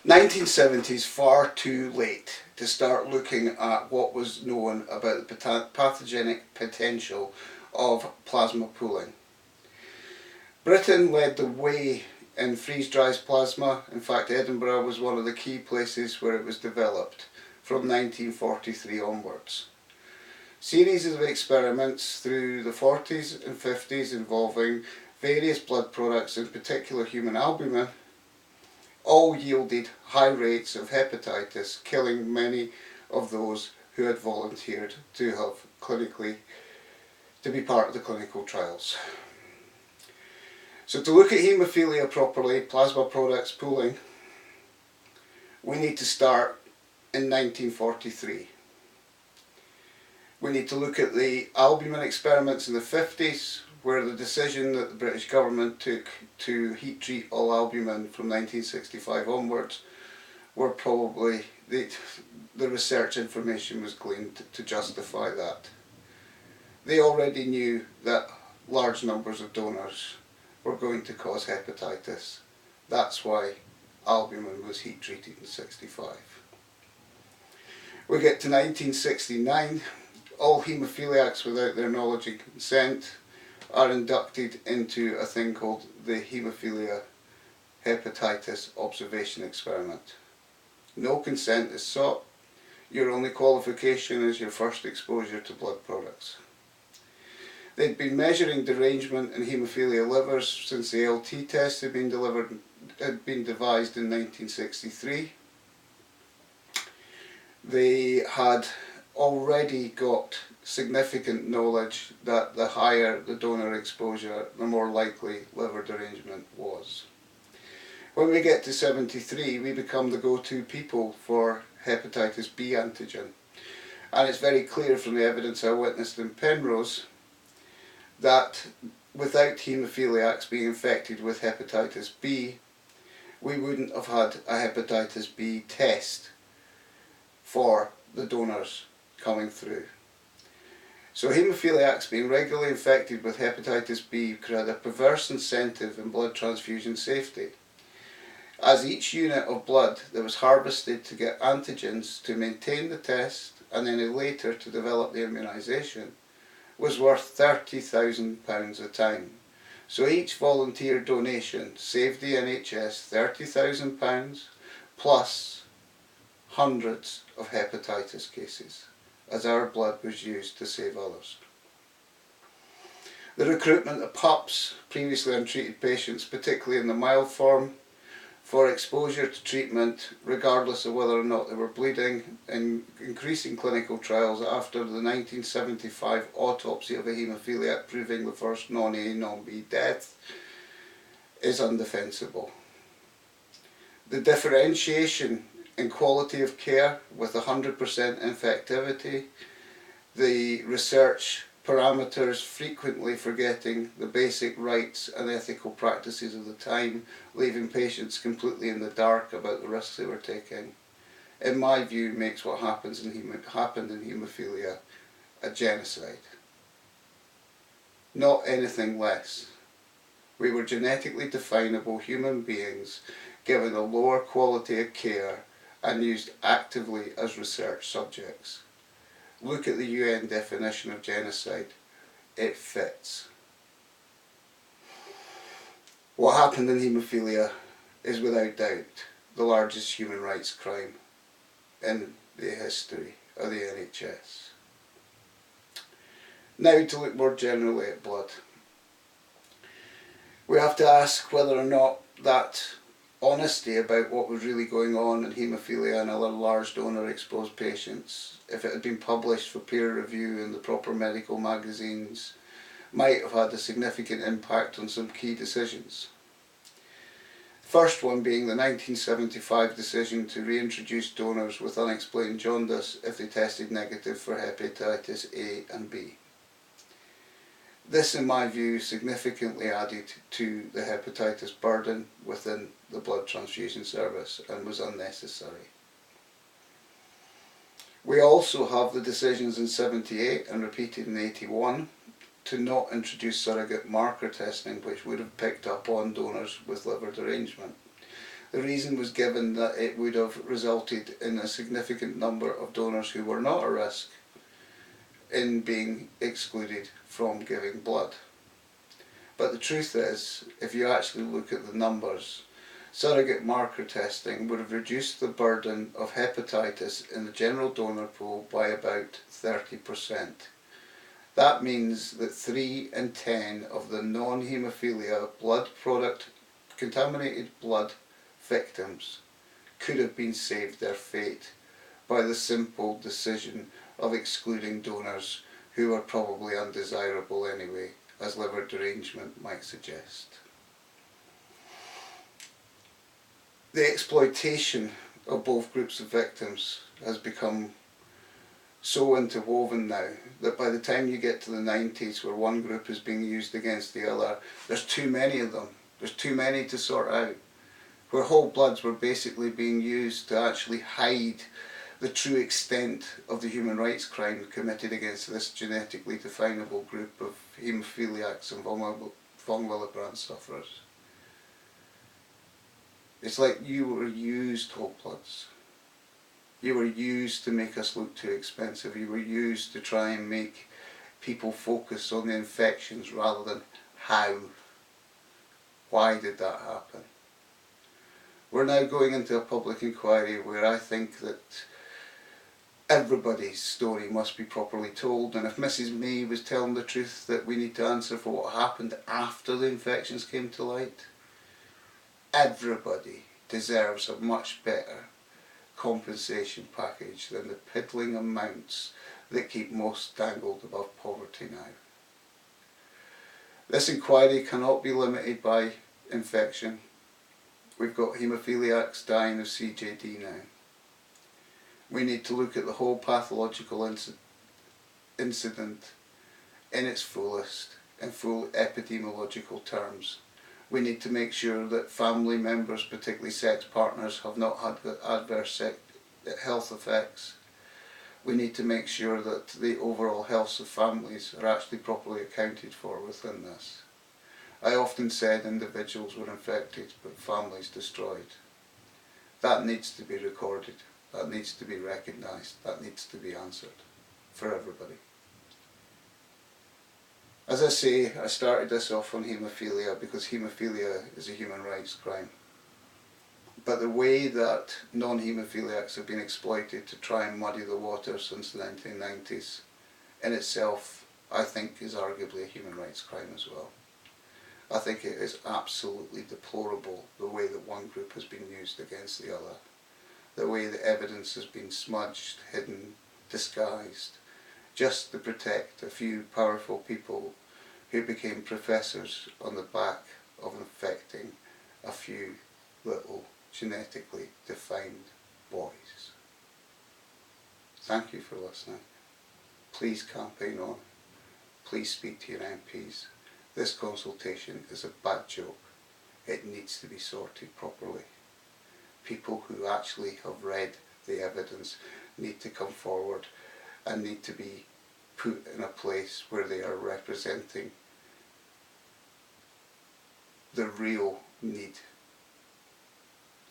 1970s far too late to start looking at what was known about the pathogenic potential of plasma pooling. Britain led the way in freeze-dry plasma. In fact, Edinburgh was one of the key places where it was developed from 1943 onwards. Series of experiments through the 40s and 50s involving various blood products, in particular human albumin, all yielded high rates of hepatitis, killing many of those who had volunteered to be part of the clinical trials. So to look at haemophilia properly, plasma products pooling, we need to start in 1943. We need to look at the albumin experiments in the 50s, where the decision that the British government took to heat treat all albumin from 1965 onwards were probably, the research information was gleaned to justify that. They already knew that large numbers of donors were going to cause hepatitis. That's why albumin was heat treated in 65. We get to 1969, all haemophiliacs without their knowledge and consent are inducted into a thing called the haemophilia hepatitis observation experiment. No consent is sought. Your only qualification is your first exposure to blood products. They'd been measuring derangement in haemophilia livers since the LT test had been devised in 1963. They had already got significant knowledge that the higher the donor exposure, the more likely liver derangement was. When we get to 73, we become the go-to people for hepatitis B antigen. And it's very clear from the evidence I witnessed in Penrose that without haemophiliacs being infected with hepatitis B, we wouldn't have had a hepatitis B test for the donors coming through. So haemophiliacs being regularly infected with hepatitis B create a perverse incentive in blood transfusion safety, as each unit of blood that was harvested to get antigens to maintain the test and then later to develop the immunisation was worth £30,000 a time. So each volunteer donation saved the NHS £30,000 plus hundreds of hepatitis cases, as our blood was used to save others. The recruitment of PUPs, previously untreated patients, particularly in the mild form, for exposure to treatment regardless of whether or not they were bleeding, in increasing clinical trials after the 1975 autopsy of a haemophiliac proving the first non-A, non-B death, is undefensible. The differentiation in quality of care with 100% infectivity, the research parameters frequently forgetting the basic rights and ethical practices of the time, leaving patients completely in the dark about the risks they were taking, in my view makes what happened in haemophilia a genocide. Not anything less. We were genetically definable human beings given a lower quality of care and used actively as research subjects. Look at the UN definition of genocide. It fits. What happened in haemophilia is without doubt the largest human rights crime in the history of the NHS. Now to look more generally at blood. We have to ask whether or not that honesty about what was really going on in haemophilia and other large donor exposed patients, if it had been published for peer review in the proper medical magazines, might have had a significant impact on some key decisions. First one being the 1975 decision to reintroduce donors with unexplained jaundice if they tested negative for hepatitis A and B. This, in my view, significantly added to the hepatitis burden within the blood transfusion service and was unnecessary. We also have the decisions in 78 and repeated in 81 to not introduce surrogate marker testing, which would have picked up on donors with liver derangement. The reason was given that it would have resulted in a significant number of donors who were not at risk in being excluded from giving blood. But the truth is, if you actually look at the numbers, surrogate marker testing would have reduced the burden of hepatitis in the general donor pool by about 30%. That means that 3 in 10 of the non-haemophilia blood product, contaminated blood victims could have been saved their fate by the simple decision of excluding donors who are probably undesirable anyway, as liver derangement might suggest. The exploitation of both groups of victims has become so interwoven now that by the time you get to the 90s, where one group is being used against the other, there's too many of them. There's too many to sort out. Where whole bloods were basically being used to actually hide the true extent of the human rights crime committed against this genetically definable group of haemophiliacs and von Willebrand sufferers. It's like you were used, whole bloods. You were used to make us look too expensive. You were used to try and make people focus on the infections rather than how. Why did that happen? We're now going into a public inquiry where I think that everybody's story must be properly told, and if Mrs. May was telling the truth, that we need to answer for what happened after the infections came to light. Everybody deserves a much better compensation package than the piddling amounts that keep most dangled above poverty now. This inquiry cannot be limited by infection. We've got haemophiliacs dying of CJD now. We need to look at the whole pathological incident in its fullest, in full epidemiological terms. We need to make sure that family members, particularly sex partners, have not had adverse health effects. We need to make sure that the overall health of families are actually properly accounted for within this. I often said individuals were infected but families destroyed. That needs to be recorded, that needs to be recognised, that needs to be answered for everybody. As I say, I started this off on haemophilia because haemophilia is a human rights crime. But the way that non-haemophiliacs have been exploited to try and muddy the water since the 1990s in itself, I think, is arguably a human rights crime as well. I think it is absolutely deplorable the way that one group has been used against the other, the way the evidence has been smudged, hidden, disguised, just to protect a few powerful people who became professors on the back of infecting a few little genetically defined boys. Thank you for listening. Please campaign on. Please speak to your MPs. This consultation is a bad joke. It needs to be sorted properly. People who actually have read the evidence need to come forward and need to be put in a place where they are representing the real need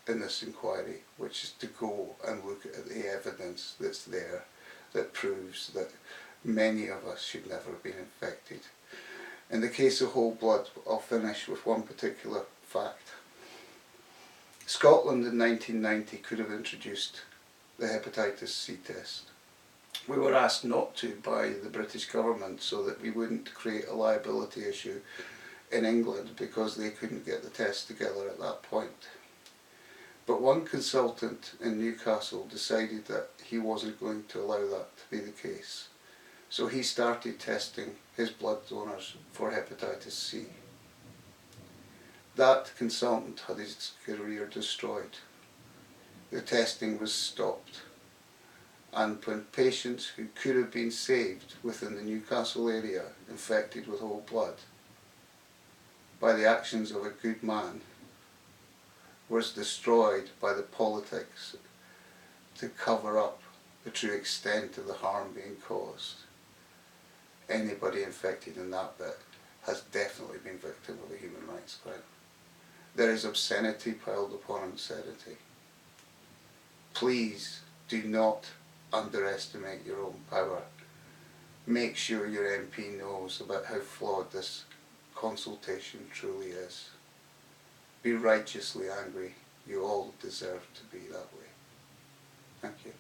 in this inquiry, which is to go and look at the evidence that's there that proves that many of us should never have been infected. In the case of whole blood, I'll finish with one particular fact. Scotland in 1990 could have introduced the hepatitis C test. We were asked not to by the British government so that we wouldn't create a liability issue in England because they couldn't get the test together at that point. But one consultant in Newcastle decided that he wasn't going to allow that to be the case. So he started testing his blood donors for hepatitis C. That consultant had his career destroyed. The testing was stopped. And when patients who could have been saved within the Newcastle area infected with whole blood by the actions of a good man was destroyed by the politics to cover up the true extent of the harm being caused, anybody infected in that bit has definitely been victim of a human rights crime. There is obscenity piled upon obscenity. Please do not underestimate your own power. Make sure your MP knows about how flawed this consultation truly is. Be righteously angry. You all deserve to be that way. Thank you.